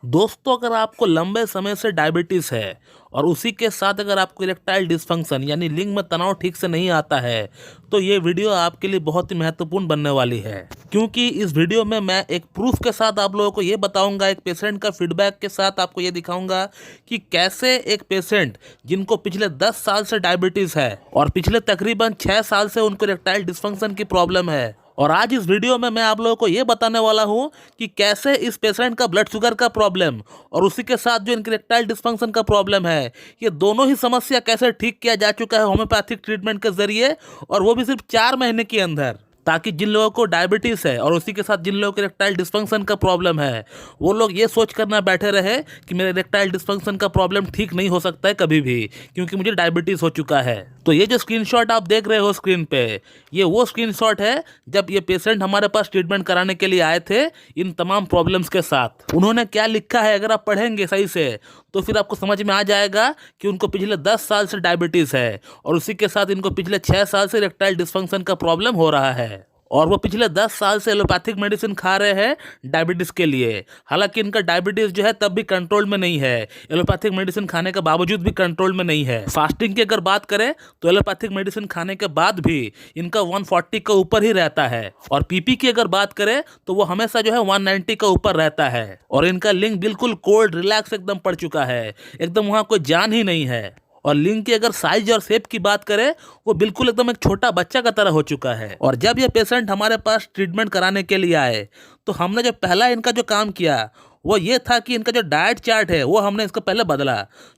दोस्तों, अगर आपको लंबे समय से डायबिटीज है और उसी के साथ अगर आपको इरेक्टाइल डिस्फंक्शन यानी लिंग में तनाव ठीक से नहीं आता है तो ये वीडियो आपके लिए बहुत ही महत्वपूर्ण बनने वाली है। क्योंकि इस वीडियो में मैं एक प्रूफ के साथ आप लोगों को ये बताऊंगा, एक पेशेंट का फीडबैक के साथ आपको ये दिखाऊंगा कि कैसे एक पेशेंट जिनको पिछले 10 साल से डायबिटीज है और पिछले तकरीबन 6 साल से उनको इरेक्टाइल डिस्फंक्शन की प्रॉब्लम है, और आज इस वीडियो में मैं आप लोगों को ये बताने वाला हूं कि कैसे इस पेशेंट का ब्लड शुगर का प्रॉब्लम और उसी के साथ जो इरेक्टाइल डिस्फंक्शन का प्रॉब्लम है, ये दोनों ही समस्या कैसे ठीक किया जा चुका है होम्योपैथिक ट्रीटमेंट के जरिए, और वो भी सिर्फ 4 महीने के अंदर। ताकि जिन लोगों को डायबिटीज़ है और उसी के साथ जिन लोगों को इरेक्टाइल डिस्फंक्शन का प्रॉब्लम है, वो लोग ये सोच कर ना बैठे रहे कि मेरे इरेक्टाइल डिस्फंक्शन का प्रॉब्लम ठीक नहीं हो सकता है कभी भी, क्योंकि मुझे डायबिटीज़ हो चुका है। तो ये जो स्क्रीनशॉट आप देख रहे हो स्क्रीन पे, ये वो स्क्रीनशॉट है जब ये पेशेंट हमारे पास ट्रीटमेंट कराने के लिए आए थे इन तमाम प्रॉब्लम्स के साथ। उन्होंने क्या लिखा है अगर आप पढ़ेंगे सही से तो फिर आपको समझ में आ जाएगा कि उनको पिछले 10 साल से डायबिटीज़ है और उसी के साथ इनको पिछले 6 साल से इरेक्टाइल डिस्फंक्शन का प्रॉब्लम हो रहा है, और वो पिछले 10 साल से एलोपैथिक मेडिसिन खा रहे हैं डायबिटीज़ के लिए। हालांकि इनका डायबिटीज़ जो है तब भी कंट्रोल में नहीं है, एलोपैथिक मेडिसिन खाने के बावजूद भी कंट्रोल में नहीं है। फास्टिंग की अगर बात करें तो एलोपैथिक मेडिसिन खाने के बाद भी इनका 140 के ऊपर ही रहता है, और पीपी की अगर बात करें तो वो हमेशा जो है 190 के ऊपर रहता है, और इनका लिंग बिल्कुल कोल्ड रिलैक्स एकदम पड़ चुका है, एकदम वहाँ कोई जान ही नहीं है। और लिंग की अगर साइज और शेप की बात करें वो बिल्कुल एकदम एक छोटा बच्चा का तरह हो चुका है। और जब ये पेशेंट हमारे पास ट्रीटमेंट कराने के लिए आए तो हमने जो पहला इनका जो काम किया वो ये था कि इनका जो डाइट चार्ट है वो हमने इसको पहले बदला।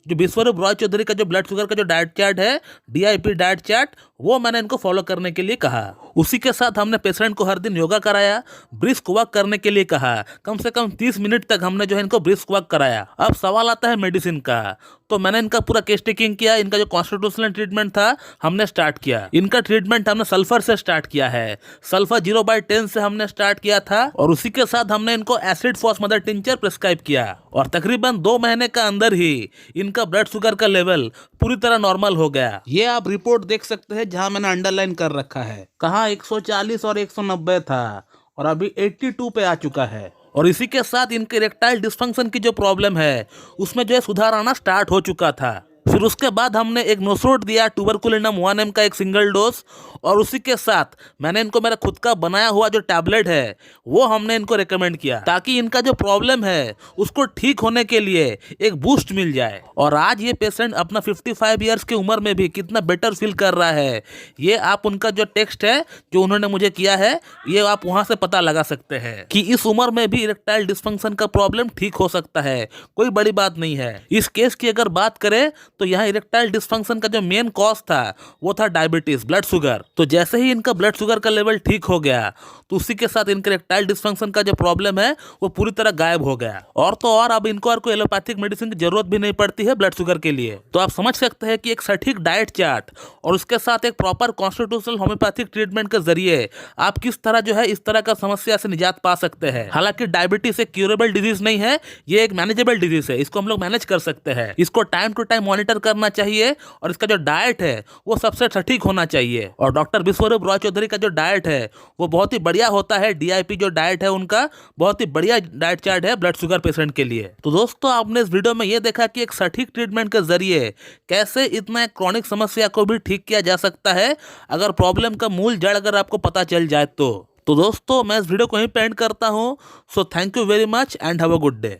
जो विश्वरूप रॉय चौधरी का जो ब्लड शुगर का जो डाइट चार्ट है, DIP डाइट चार्ट, वो मैंने इनको फॉलो करने के लिए कहा। उसी के साथ हमने पेशेंट को हर दिन योगा कराया, ब्रिस्क वॉक करने के लिए कहा। कम से कम 30 मिनट तक हमने जो है इनको ब्रिस्क वॉक कराया। अब सवाल आता है मेडिसिन का, तो मैंने इनका पूरा केस टेकिंग किया। इनका जो कॉन्स्टिट्यूशनल ट्रीटमेंट था हमने स्टार्ट किया। इनका ट्रीटमेंट हमने सल्फर से स्टार्ट किया है, सल्फर 0/10 से हमने स्टार्ट किया था, और उसी के साथ हमने इनको एसिड फॉस्फेट टिंचर प्रिस्क्राइब किया, और तकरीबन 2 महीने का अंदर ही इनका ब्लड शुगर का लेवल पूरी तरह नॉर्मल हो गया। ये आप रिपोर्ट देख सकते हैं जहां मैंने अंडरलाइन कर रखा है, कहाँ 140 और 190 था और अभी 82 पे आ चुका है। और इसी के साथ इनके इरेक्टाइल डिस्फंक्शन की जो प्रॉब्लम है उसमें जो है सुधार आना स्टार्ट हो चुका था। फिर उसके बाद हमने एक नोसरोट दिया, ट्यूबरकुलिनम 1 mg का एक सिंगल डोज, और उसी के साथ मैंने इनको मेरा खुद का बनाया हुआ जो टैबलेट है वो हमने इनको रेकमेंड किया, ताकि इनका जो प्रॉब्लम है उसको ठीक होने के लिए एक बूस्ट मिल जाए। और आज ये पेशेंट अपना 55 ईयर्स की उम्र में भी कितना बेटर फील कर रहा है, ये आप उनका जो टेक्स्ट है जो उन्होंने मुझे किया है ये आप वहाँ से पता लगा सकते हैं कि इस उम्र में भी इरेक्टाइल डिस्फंक्शन का प्रॉब्लम ठीक हो सकता है, कोई बड़ी बात नहीं है। इस केस की अगर बात करें तो यहाँ इरेक्टाइल डिस्फंक्शन का जो मेन कॉज था वो था डायबिटीज, ब्लड शुगर। तो जैसे ही इनका ब्लड शुगर का लेवल ठीक हो गया तो उसी के साथ इनके इरेक्टाइल डिस्फंक्शन का जो प्रॉब्लम है वो पूरी तरह गायब हो गया। और तो और अब इनको और कोई एलोपैथिक मेडिसिन की जरूरत भी नहीं पड़ती है ब्लड शुगर के लिए। तो आप समझ सकते हैं कि एक सटीक डाइट चार्ट और उसके साथ एक प्रॉपर कॉन्स्टिट्यूशनल होम्योपैथिक ट्रीटमेंट के जरिए आप किस तरह जो है इस तरह का समस्या से निजात पा सकते हैं। हालांकि डायबिटीज एक क्यूरेबल डिजीज नहीं है, ये एक मैनेजेबल डिजीज है, इसको हम लोग मैनेज कर सकते हैं। इसको टाइम टू टाइम मॉनिटर करना चाहिए, और इसका जो डाइट है वो सबसे सटीक होना चाहिए। और डॉक्टर विश्वरूप रॉय चौधरी का जो डाइट है वो बहुत ही बढ़िया होता है। DIP जो डाइट है उनका बहुत ही बढ़िया डाइट चार्ट है ब्लड शुगर पेशेंट के लिए। तो दोस्तों, आपने इस वीडियो में ये देखा कि एक सटीक ट्रीटमेंट के जरिए कैसे इतना क्रॉनिक समस्या को भी ठीक किया जा सकता है, अगर प्रॉब्लम का मूल जड़ अगर आपको पता चल जाए तो दोस्तों मैं इस वीडियो को यहीं पे एंड करता हूँ। So thank you very much and have a good day.